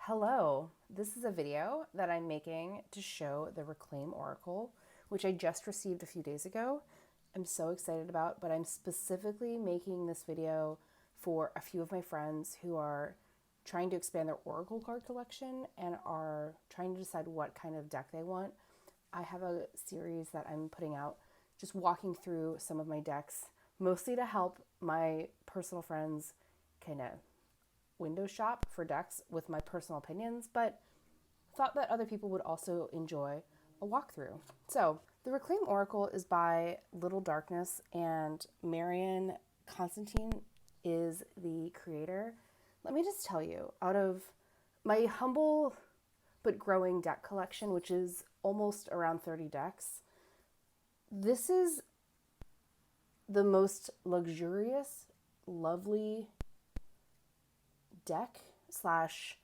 Hello, this is a video that I'm making to show the Reclaim Oracle, which I just received a few days ago. I'm so excited about, but I'm specifically making this video for a few of my friends who are trying to expand their Oracle card collection and are trying to decide what kind of deck they want. I have a series that I'm putting out just walking through some of my decks, mostly to help my personal friends kind of window shop for decks with my personal opinions, but thought that other people would also enjoy a walkthrough. So, the Reclaim Oracle is by Little Darkness, and Marion Constantine is the creator. Let me just tell you, out of my humble but growing deck collection, which is almost around 30 decks, this is the most luxurious, lovely deck slash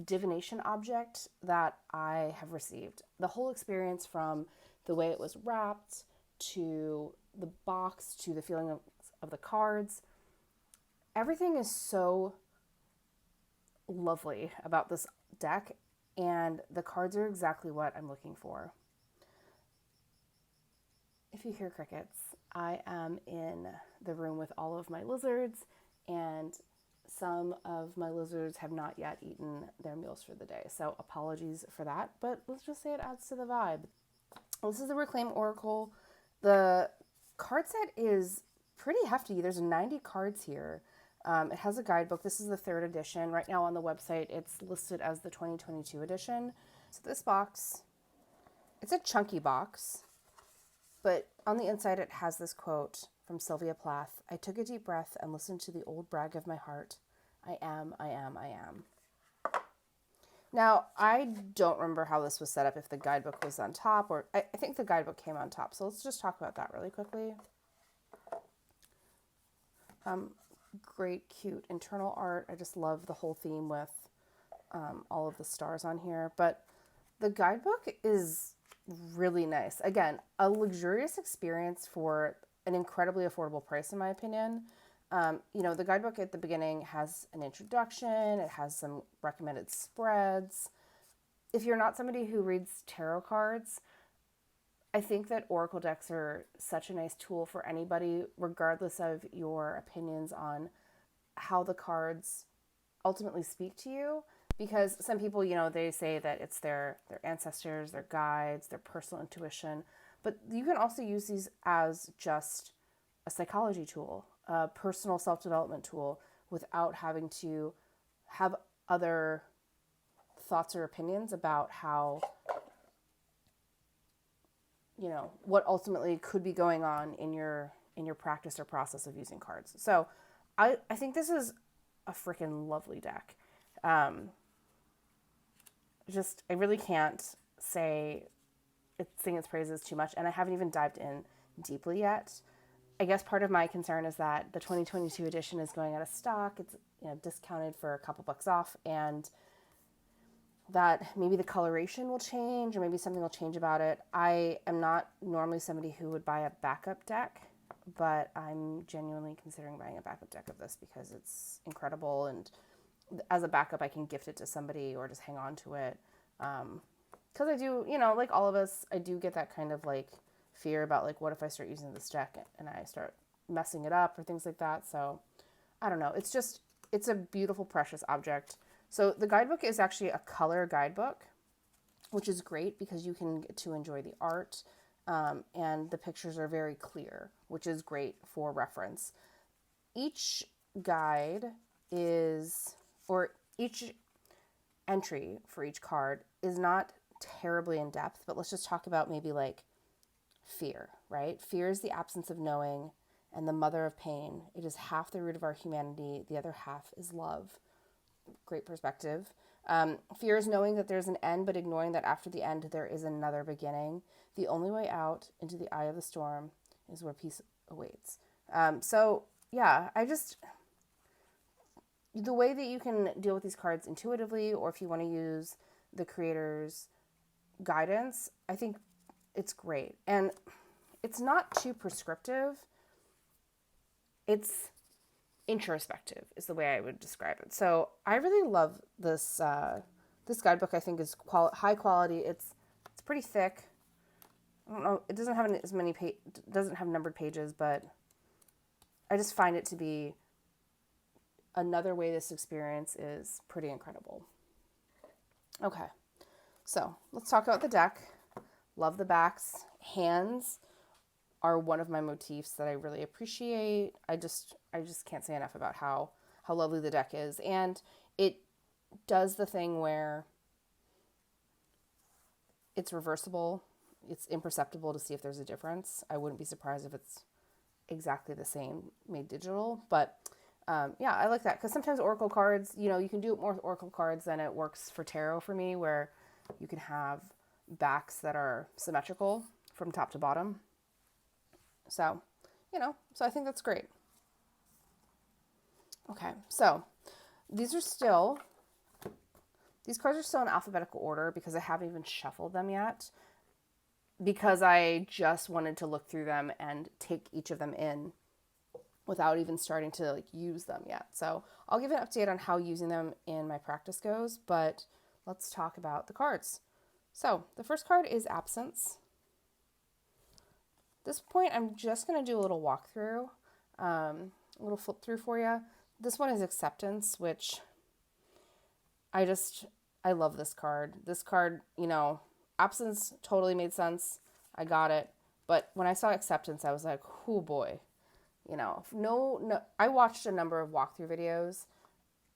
divination object that I have received. The whole experience, from the way it was wrapped to the box to the feeling of the cards, everything is so lovely about this deck, and the cards are exactly what I'm looking for. If you hear crickets, I am in the room with all of my lizards, and some of my lizards have not yet eaten their meals for the day, so apologies for that, but let's just say it adds to the vibe. This is the Reclaim Oracle. The card set is pretty hefty. There's 90 cards here. It has a guidebook. This is the third edition. Right now on the website, it's listed as the 2022 edition. So this box, it's a chunky box, but on the inside it has this quote from Sylvia Plath: "I took a deep breath and listened to the old brag of my heart. I am, I am, I am." Now, I don't remember how this was set up, if the guidebook was on top, or I think the guidebook came on top. So let's just talk about that really quickly. Great, cute internal art. I just love the whole theme with all of the stars on here. But the guidebook is really nice. Again, a luxurious experience for an incredibly affordable price, in my opinion. The guidebook at the beginning has an introduction. It has some recommended spreads. If you're not somebody who reads tarot cards, I think that Oracle decks are such a nice tool for anybody, regardless of your opinions on how the cards ultimately speak to you. Because some people, they say that it's their ancestors, their guides, their personal intuition. But you can also use these as just a psychology tool, a personal self-development tool, without having to have other thoughts or opinions about how, what ultimately could be going on in your practice or process of using cards. So I think this is a freaking lovely deck. I really can't sing its praises too much, and I haven't even dived in deeply yet. I guess part of my concern is that the 2022 edition is going out of stock. It's discounted for a couple bucks off, and that maybe the coloration will change, or maybe something will change about it. I am not normally somebody who would buy a backup deck, but I'm genuinely considering buying a backup deck of this because it's incredible, and as a backup I can gift it to somebody or just hang on to it. Because I do, like all of us, I do get that kind of fear about what if I start using this deck and I start messing it up or things like that. So I don't know. It's a beautiful, precious object. So the guidebook is actually a color guidebook, which is great because you can get to enjoy the art, and the pictures are very clear, which is great for reference. Each guide each entry for each card is not terribly in depth, but let's just talk about maybe fear, right? Fear is the absence of knowing and the mother of pain. It is half the root of our humanity. The other half is love. Great perspective. Fear is knowing that there's an end, but ignoring that after the end, there is another beginning. The only way out into the eye of the storm is where peace awaits. The way that you can deal with these cards intuitively, or if you want to use the creator's guidance, I think it's great. And it's not too prescriptive. It's introspective is the way I would describe it. So I really love this this guidebook. I think is high quality. It's pretty thick. I don't know. It doesn't have as many doesn't have numbered pages, but I just find it to be another way this experience is pretty incredible. Okay, so let's talk about the deck. Love the backs. Hands are one of my motifs that I really appreciate. I just can't say enough about how lovely the deck is. And it does the thing where it's reversible. It's imperceptible to see if there's a difference. I wouldn't be surprised if it's exactly the same made digital, but yeah, I like that because sometimes oracle cards, you know, you can do it more with oracle cards than it works for tarot for me, where you can have backs that are symmetrical from top to bottom. So, you know, so I think that's great. Okay, so these cards are still in alphabetical order because I haven't even shuffled them yet, because I just wanted to look through them and take each of them in without even starting to like use them yet. So I'll give an update on how using them in my practice goes, but let's talk about the cards. So the first card is Absence. At this point, I'm just going to do a little walkthrough, a little flip through for you. This one is Acceptance, which I love this card. This card, you know, Absence totally made sense. I got it. But when I saw Acceptance, I was like, oh boy. You know, no, I watched a number of walkthrough videos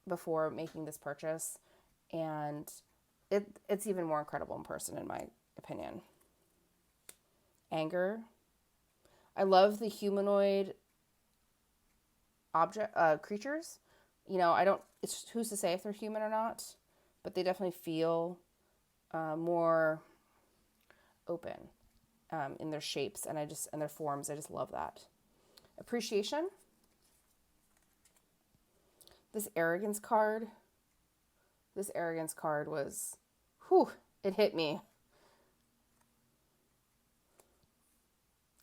before making this purchase, and it's even more incredible in person, in my opinion. Anger. I love the humanoid creatures. You know, it's who's to say if they're human or not, but they definitely feel more open in their shapes and their forms. I just love that. Appreciation. This arrogance card was, it hit me.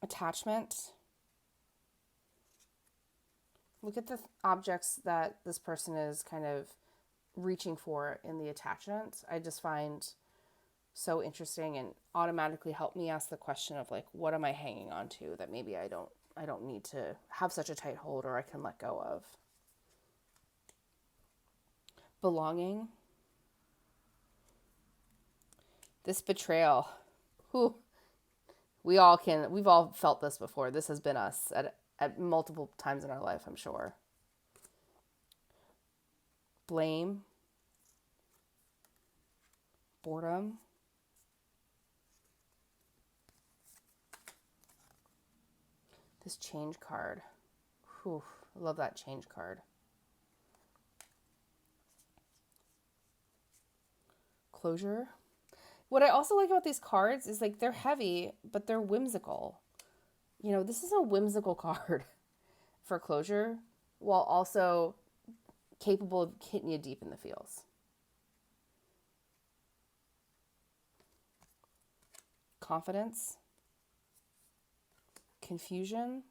Attachment. Look at the objects that this person is kind of reaching for in the attachment. I just find so interesting and automatically help me ask the question of like, what am I hanging on to that maybe I don't need to have such a tight hold, or I can let go of. Belonging. This betrayal. We've all felt this before. This has been us at multiple times in our life, I'm sure. Blame. Boredom. This change card. I love that change card. Closure. What I also like about these cards is like they're heavy, but they're whimsical. You know, this is a whimsical card for closure, while also capable of hitting you deep in the feels. Confidence. Confusion.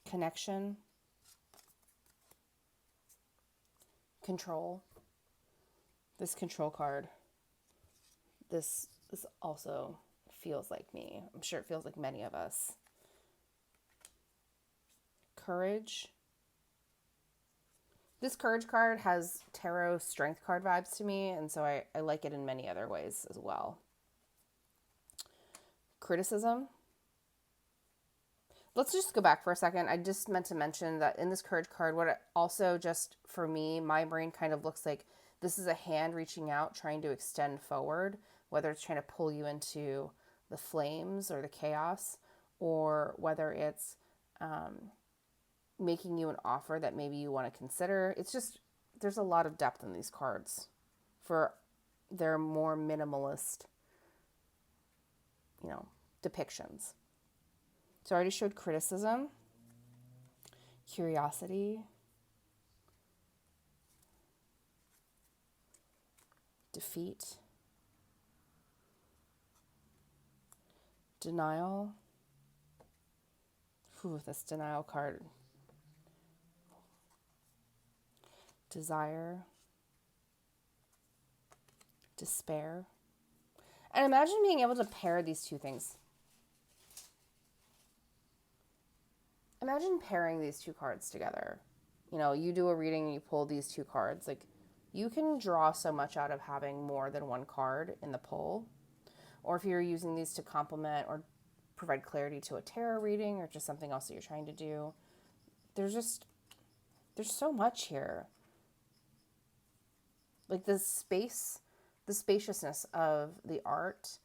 Connection. Control. This control card. This also feels like me. I'm sure it feels like many of us. Courage. This courage card has tarot strength card vibes to me, and so I like it in many other ways as well. Criticism. Let's just go back for a second. I just meant to mention that in this courage card, what it also just for me, my brain kind of looks like this is a hand reaching out, trying to extend forward, whether it's trying to pull you into the flames or the chaos, or whether it's making you an offer that maybe you want to consider. It's just, there's a lot of depth in these cards for their more minimalist, you know, depictions. So I already showed criticism, curiosity, defeat, denial. This denial card desire, despair. And imagine being able to pair these two things. Imagine pairing these two cards together. You know, you do a reading and you pull these two cards. Like, you can draw so much out of having more than one card in the pull. Or if you're using these to complement or provide clarity to a tarot reading or just something else that you're trying to do, there's so much here. Like the spaciousness of the art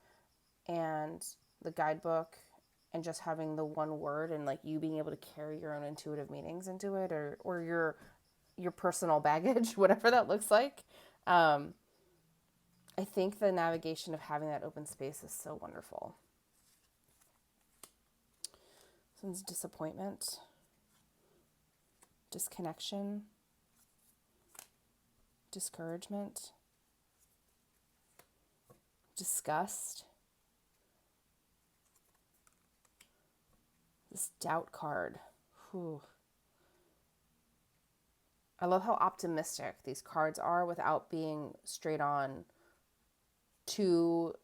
and the guidebook and just having the one word and like you being able to carry your own intuitive meanings into it or your personal baggage, whatever that looks like. I think the navigation of having that open space is so wonderful. This one's disappointment, disconnection, discouragement, disgust, this doubt card. Whew. I love how optimistic these cards are without being straight on too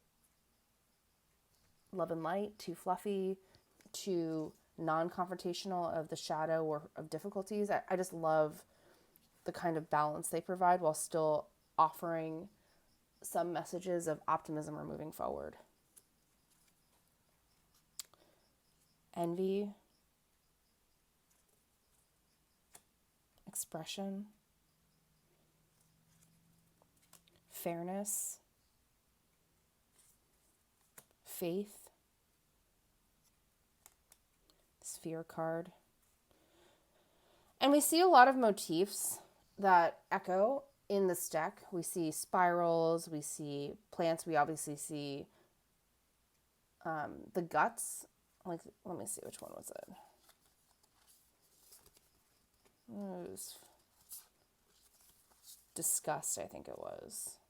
love and light, too fluffy, too non-confrontational of the shadow or of difficulties. I just love the kind of balance they provide while still offering some messages of optimism or moving forward. Envy, expression, fairness, faith, sphere card. And we see a lot of motifs that echo in this deck. We see spirals, we see plants, we obviously see the guts. Like, let me see, which one was it? It was disgust, I think it was.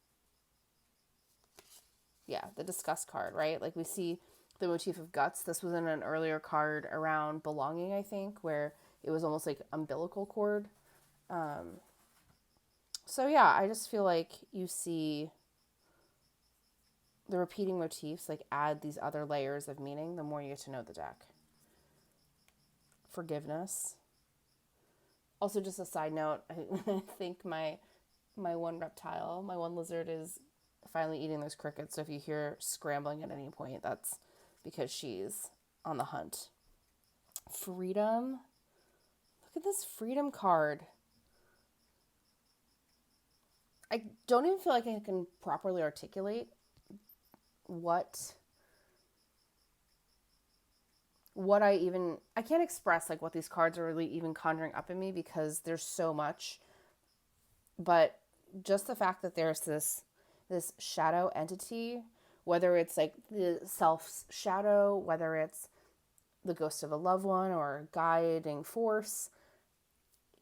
Yeah, the disgust card, right? Like we see the motif of guts. This was in an earlier card around belonging, I think, where it was almost like umbilical cord. So yeah, I just feel like you see the repeating motifs like add these other layers of meaning the more you get to know the deck. Forgiveness. Also, just a side note, I think my one reptile, my one lizard is finally eating those crickets. So if you hear scrambling at any point, that's because she's on the hunt. Freedom. Look at this freedom card. I don't even feel like I can properly articulate what I can't express like what these cards are really even conjuring up in me because there's so much. But just the fact that there's this shadow entity, whether it's like the self's shadow, whether it's the ghost of a loved one or a guiding force,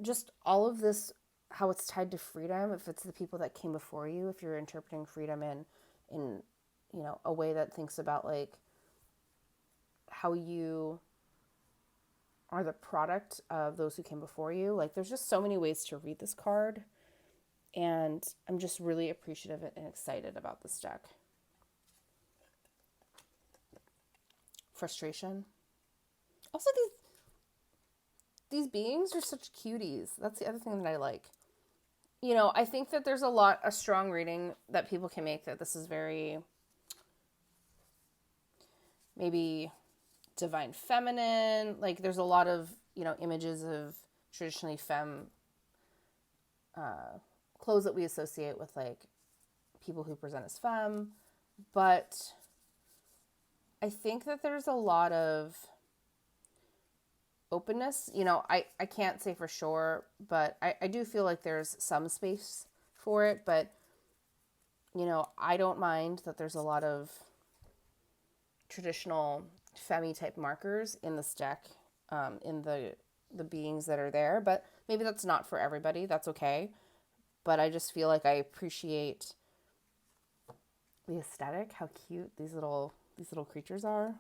just all of this, how it's tied to freedom, if it's the people that came before you, if you're interpreting freedom in you know, a way that thinks about like how you are the product of those who came before you. Like there's just so many ways to read this card. And I'm just really appreciative and excited about this deck. Frustration. Also, these beings are such cuties. That's the other thing that I like. You know, I think that there's a strong reading that people can make that this is very maybe divine feminine. Like there's a lot of, you know, images of traditionally femme clothes that we associate with like people who present as femme, but I think that there's a lot of openness. You know, I can't say for sure, but I do feel like there's some space for it, but you know, I don't mind that there's a lot of traditional femme type markers in this deck, in the beings that are there, but maybe that's not for everybody. That's okay. But I just feel like I appreciate the aesthetic, how cute these little creatures are.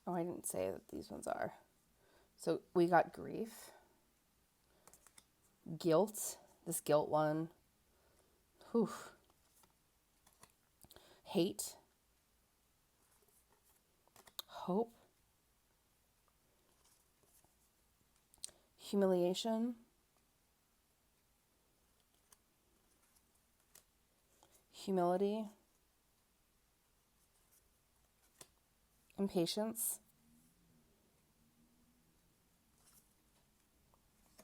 Oh, I didn't say that these ones are. So we got grief, guilt, this guilt one, whew, hate, hope, humiliation, humility, impatience,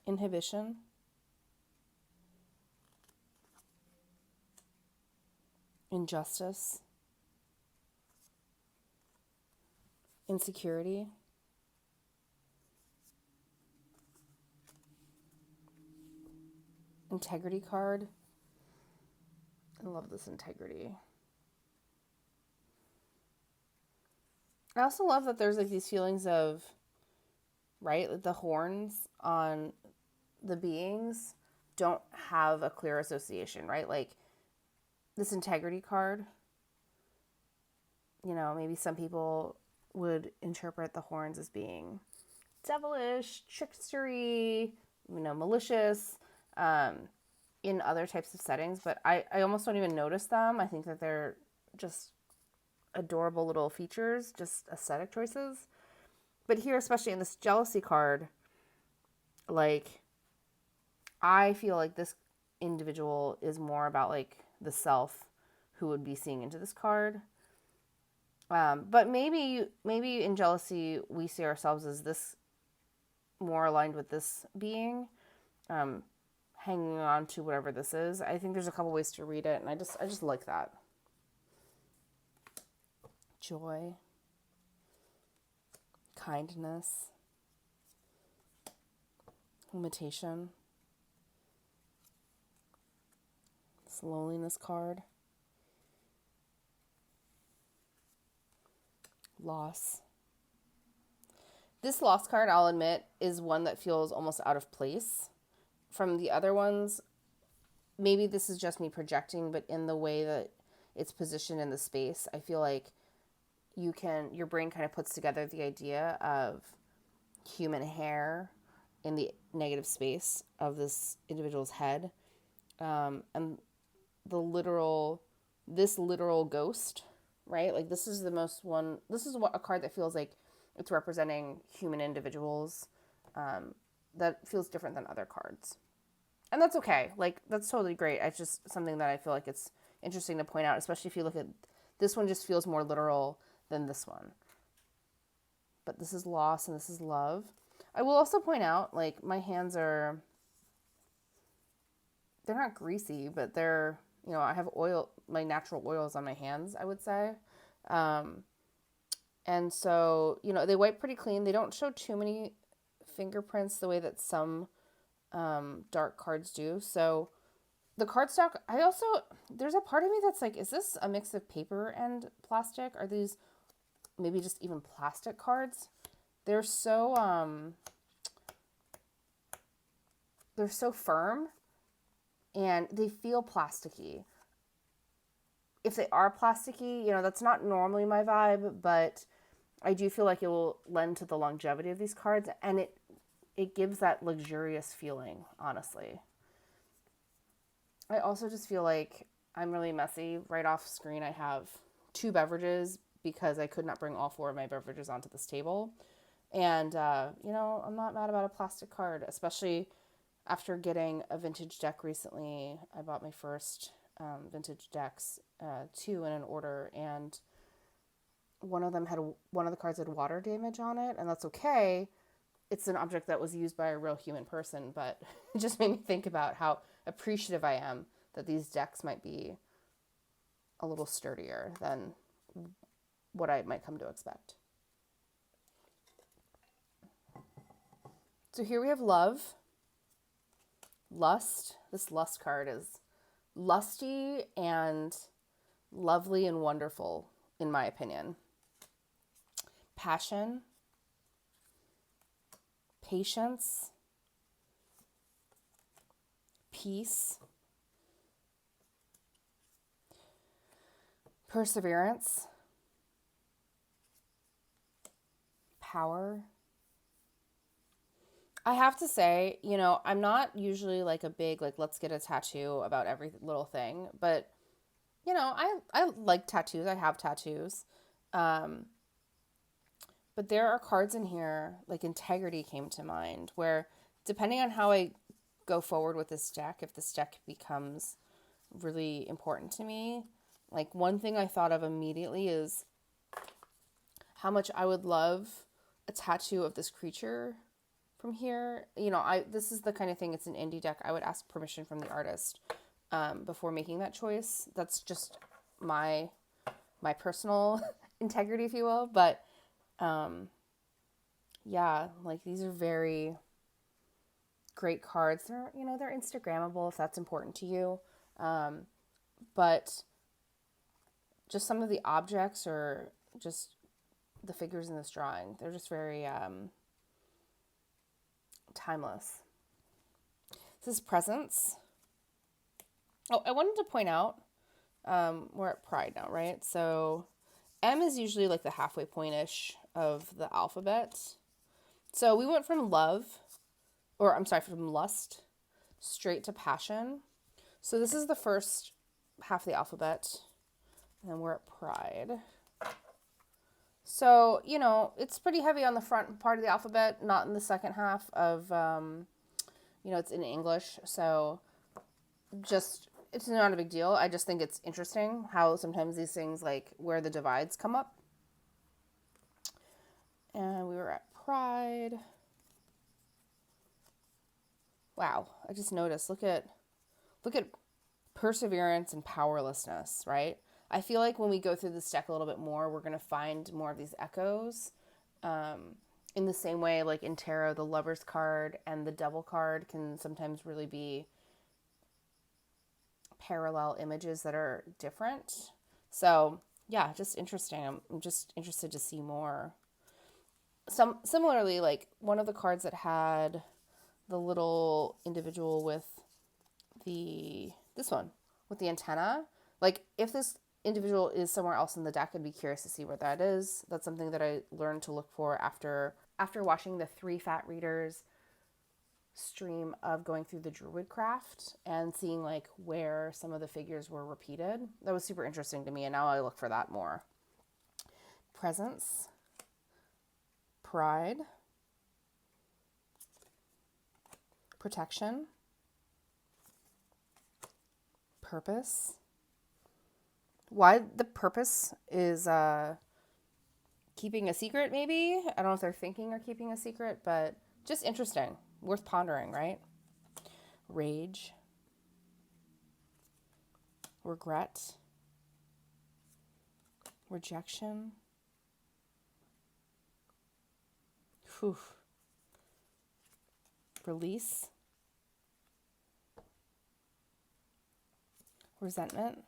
inhibition, injustice, insecurity, integrity card. I love this integrity. I also love that there's like these feelings of, right, like the horns on the beings don't have a clear association, right? Like this integrity card, you know, maybe some people would interpret the horns as being devilish, trickstery, you know, malicious, in other types of settings, but I almost don't even notice them. I think that they're just adorable little features, just aesthetic choices. But here, especially in this jealousy card, like, I feel like this individual is more about like the self who would be seeing into this card. But maybe in jealousy, we see ourselves as this more aligned with this being, hanging on to whatever this is. I think there's a couple ways to read it, and I just like that. Joy, kindness, limitation, this loneliness card, loss. This loss card, I'll admit, is one that feels almost out of place from the other ones. Maybe this is just me projecting, but in the way that it's positioned in the space, I feel like your brain kind of puts together the idea of human hair in the negative space of this individual's head, and this literal ghost, right? Like this is what a card that feels like it's representing human individuals, that feels different than other cards. And that's okay. Like, that's totally great. It's just something that I feel like it's interesting to point out, especially if you look at this one, just feels more literal than this one. But this is loss and this is love. I will also point out, like, my hands they're not greasy, but they're, you know, I have oil, my natural oils on my hands, I would say. And so, you know, they wipe pretty clean. They don't show too many fingerprints the way that some dark cards do. So the cardstock, there's a part of me that's like, is this a mix of paper and plastic? Are these maybe just even plastic cards? They're so firm and they feel plasticky. If they are plasticky, you know, that's not normally my vibe, but I do feel like it will lend to the longevity of these cards, and it gives that luxurious feeling, honestly. I also just feel like I'm really messy. Right off screen, I have 2 beverages because I could not bring all 4 of my beverages onto this table. And, you know, I'm not mad about a plastic card, especially after getting a vintage deck recently. I bought my first vintage decks, 2 in an order, and one of the cards had water damage on it, and that's okay. It's an object that was used by a real human person, but it just made me think about how appreciative I am that these decks might be a little sturdier than what I might come to expect. So here we have love, lust. This lust card is lusty and lovely and wonderful, in my opinion. Passion, patience, peace, perseverance, power. I have to say, you know, I'm not usually like a big, like, let's get a tattoo about every little thing, but, you know, I like tattoos. I have tattoos. Um, but there are cards in here, like integrity came to mind, where depending on how I go forward with this deck, if this deck becomes really important to me, like one thing I thought of immediately is how much I would love a tattoo of this creature from here. You know, this is the kind of thing, it's an indie deck. I would ask permission from the artist before making that choice. That's just my personal integrity, if you will. But yeah, like these are very great cards. They're, you know, they're Instagrammable if that's important to you. But just some of the objects or just the figures in this drawing, they're just very timeless. This is Presence. Oh, I wanted to point out, we're at Pride now, right? So M is usually like the halfway point-ish of the alphabet. So we went from from lust straight to passion. So this is the first half of the alphabet, and then we're at Pride. So, you know, it's pretty heavy on the front part of the alphabet, not in the second half of, you know, it's in English. So just, it's not a big deal. I just think it's interesting how sometimes these things, like where the divides come up. And we were at Pride. Wow, I just noticed, look at perseverance and powerlessness, right? I feel like when we go through this deck a little bit more, we're going to find more of these echoes. In the same way, like in tarot, the Lover's card and the Devil card can sometimes really be parallel images that are different. So yeah, just interesting. I'm just interested to see more. Similarly, like one of the cards that had the little individual with this one with the antenna, like if this individual is somewhere else in the deck, I'd be curious to see where that is. That's something that I learned to look for after watching the 3 Fat Readers stream of going through the Druid craft and seeing like where some of the figures were repeated. That was super interesting to me, and now I look for that more. Presence, Pride, Protection, Purpose. Why the purpose is keeping a secret, maybe? I don't know if they're thinking or keeping a secret, but just interesting. Worth pondering, right? Rage. Regret. Rejection. Whew. Release. Resentment.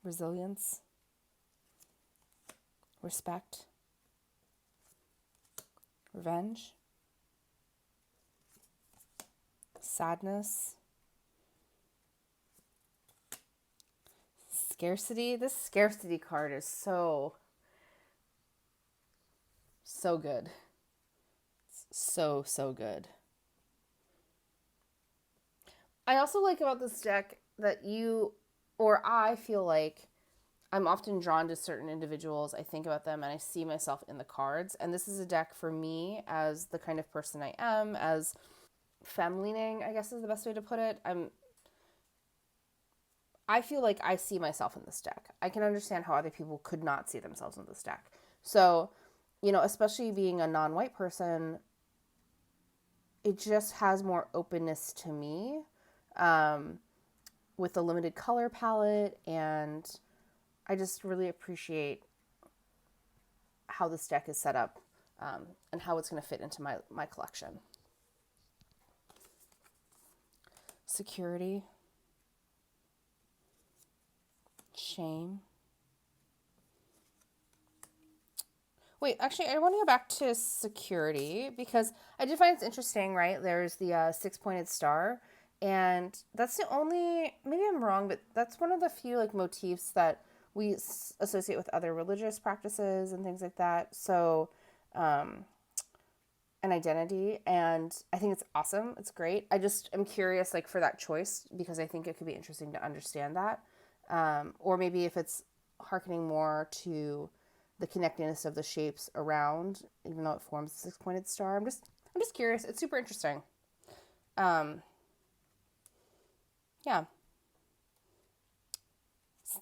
Resilience. Respect. Revenge. Sadness. Scarcity. This scarcity card is so good. So good. I also like about this deck that I feel like I'm often drawn to certain individuals. I think about them and I see myself in the cards. And this is a deck for me as the kind of person I am, as femme-leaning, I guess is the best way to put it. I feel like I see myself in this deck. I can understand how other people could not see themselves in this deck. So, you know, especially being a non-white person, it just has more openness to me with the limited color palette, and I just really appreciate how this deck is set up and how it's going to fit into my collection. Security. Shame. Wait, actually, I want to go back to security because I did find it's interesting, right? There's the 6-pointed star, and that's the only, maybe I'm wrong, but that's one of the few like motifs that we associate with other religious practices and things like that. So, an identity, and I think it's awesome. It's great. I just am curious, like, for that choice, because I think it could be interesting to understand that, or maybe if it's hearkening more to the connectedness of the shapes around, even though it forms a six-pointed star. I'm just curious. It's super interesting. Yeah.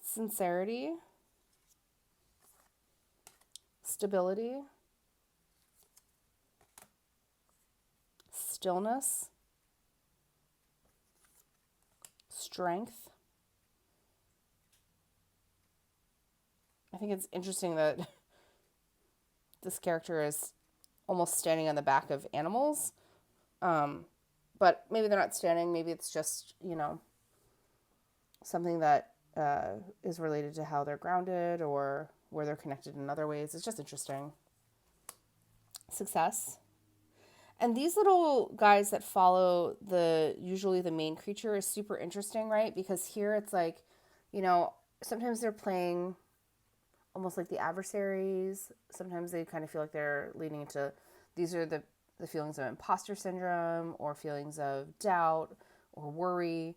Sincerity, stability, stillness, strength. I think it's interesting that this character is almost standing on the back of animals. But maybe they're not standing. Maybe it's just, something that is related to how they're grounded or where they're connected in other ways. It's just interesting. Success. And these little guys that follow usually the main creature is super interesting, right? Because here it's like, sometimes they're playing almost like the adversaries. Sometimes they kind of feel like they're leading into, these are the feelings of imposter syndrome or feelings of doubt or worry.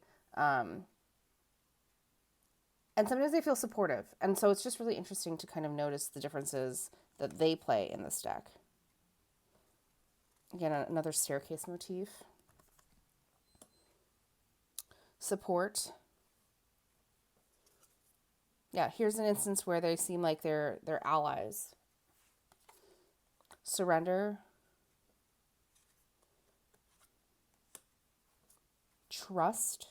And sometimes they feel supportive. And so it's just really interesting to kind of notice the differences that they play in this deck. Again, another staircase motif. Support. Yeah, here's an instance where they seem like they're allies. Surrender. Trust.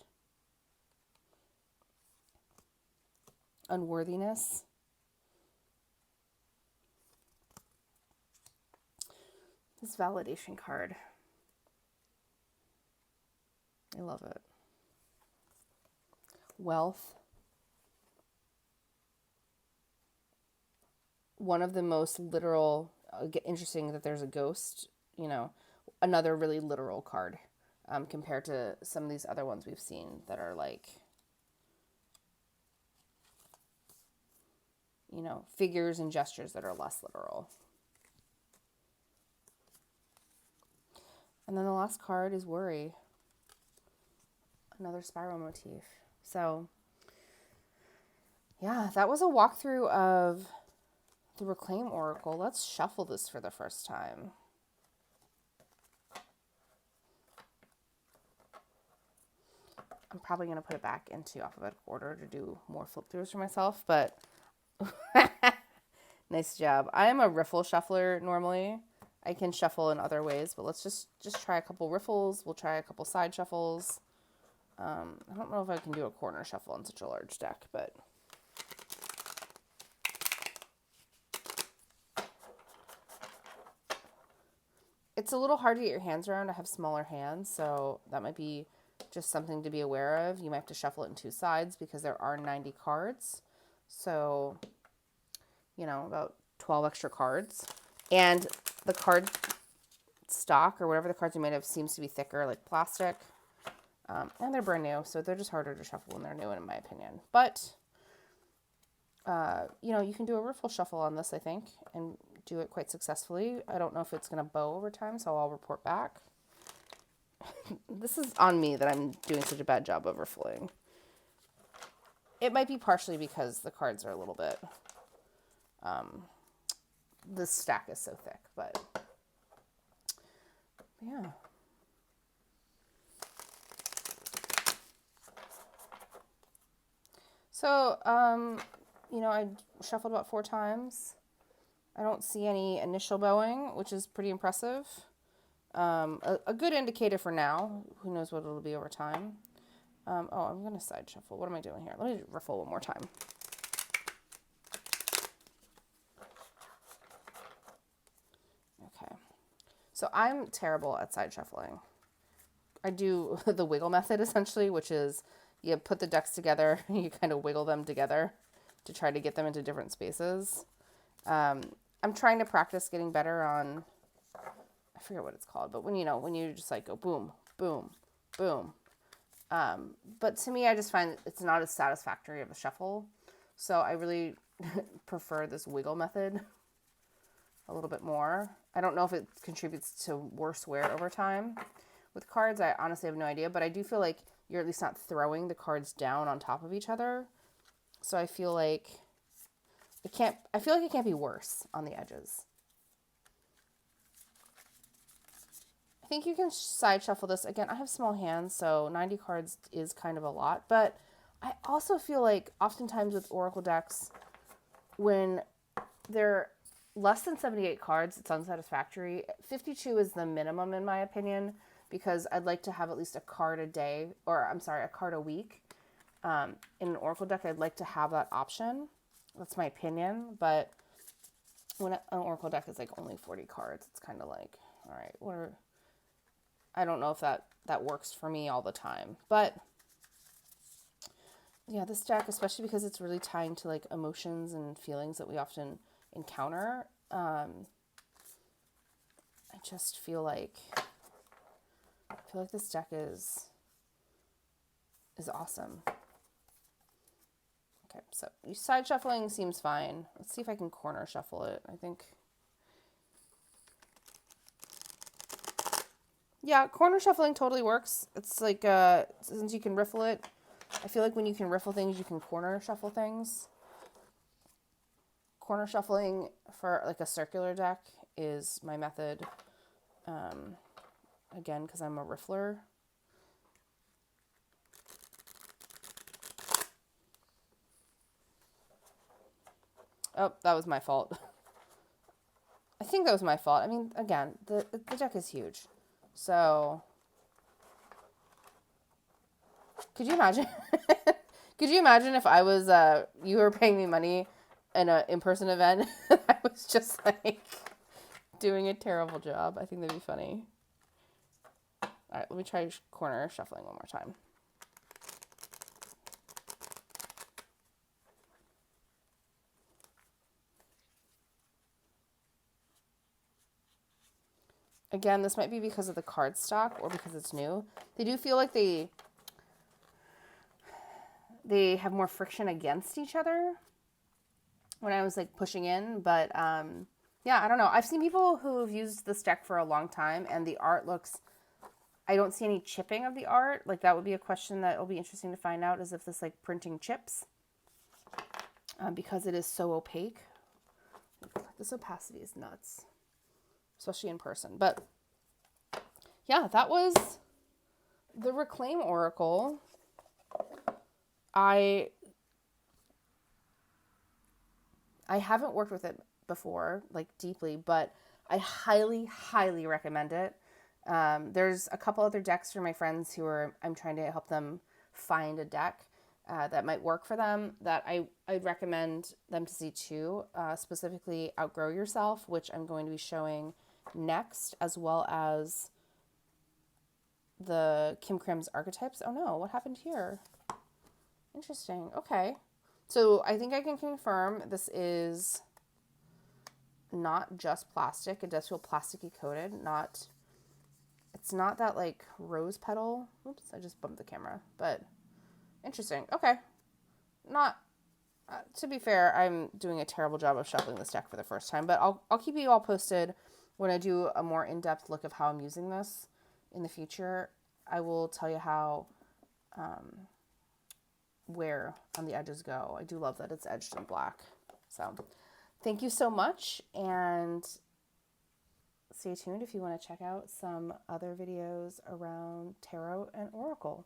Unworthiness. This validation card. I love it. Wealth. One of the most literal, interesting that there's a ghost, another really literal card compared to some of these other ones we've seen that are like, figures and gestures that are less literal. And then the last card is worry. Another spiral motif. So, yeah, that was a walkthrough of the Reclaim Oracle. Let's shuffle this for the first time. I'm probably going to put it back into alphabetical order to do more flip throughs for myself, but nice job. I am a riffle shuffler normally. I can shuffle in other ways, but let's just try a couple riffles. We'll try a couple side shuffles. I don't know if I can do a corner shuffle on such a large deck, but it's a little hard to get your hands around. I have smaller hands, so that might be just something to be aware of. You might have to shuffle it in two sides because there are 90 cards. So, about 12 extra cards. And the card stock or whatever the cards are made of seems to be thicker, like plastic. And they're brand new, so they're just harder to shuffle when they're new, in my opinion. But, you can do a riffle shuffle on this, I think, and do it quite successfully. I don't know if it's going to bow over time, so I'll report back. This is on me that I'm doing such a bad job of riffling. It might be partially because the cards are a little bit, the stack is so thick, but yeah. So, I shuffled about 4 times. I don't see any initial bowing, which is pretty impressive. A good indicator for now. Who knows what it'll be over time. I'm going to side shuffle. What am I doing here? Let me riffle one more time. Okay. So I'm terrible at side shuffling. I do the wiggle method, essentially, which is you put the decks together, you kind of wiggle them together to try to get them into different spaces. I'm trying to practice getting better on, I forget what it's called, but when you just like go boom, boom, boom. But to me, I just find it's not as satisfactory of a shuffle. So I really prefer this wiggle method a little bit more. I don't know if it contributes to worse wear over time with cards. I honestly have no idea, but I do feel like you're at least not throwing the cards down on top of each other. So I feel like it can't be worse on the edges. I think you can side shuffle this. Again, I have small hands, so 90 cards is kind of a lot, but I also feel like oftentimes with Oracle decks, when they're less than 78 cards, it's unsatisfactory. 52 is the minimum in my opinion, because I'd like to have at least a card a day, or I'm sorry, a card a week. In an Oracle deck, I'd like to have that option. That's my opinion, but when an Oracle deck is like only 40 cards, it's kind of like, all right, I don't know if that works for me all the time, but yeah, this deck, especially because it's really tying to like emotions and feelings that we often encounter, I just feel like this deck is awesome. Okay, so side shuffling seems fine. Let's see if I can corner shuffle it. I think, yeah, corner shuffling totally works. It's like, since you can riffle it, I feel like when you can riffle things, you can corner shuffle things. Corner shuffling for like a circular deck is my method. Again, because I'm a riffler. Oh, that was my fault. I think that was my fault. I mean, again, the deck is huge. So, could you imagine? Could you imagine if I was, you were paying me money in an in-person event, and I was just like doing a terrible job? I think that'd be funny. All right, let me try corner shuffling one more time. Again, this might be because of the card stock or because it's new. They do feel like they have more friction against each other when I was like pushing in, but yeah, I don't know. I've seen people who have used this deck for a long time and the art looks, I don't see any chipping of the art. Like that would be a question that will be interesting to find out, is if this like printing chips, because it is so opaque. This opacity is nuts, especially in person. But yeah, that was the Reclaim Oracle. I haven't worked with it before, like deeply, but I highly, highly recommend it. There's a couple other decks for my friends who I'm trying to help them find a deck that might work for them that I'd recommend them to see too, specifically Outgrow Yourself, which I'm going to be showing next, as well as the Kim Krim's Archetypes. Oh no, what happened here? Interesting. Okay. So I think I can confirm this is not just plastic. It does feel plasticky coated. It's not that like rose petal. Oops, I just bumped the camera. But interesting. Okay. Not, to be fair, I'm doing a terrible job of shuffling this deck for the first time, but I'll keep you all posted when I do a more in-depth look of how I'm using this in the future. I will tell you how, where on the edges go. I do love that it's edged in black. So thank you so much, and stay tuned if you want to check out some other videos around tarot and oracle.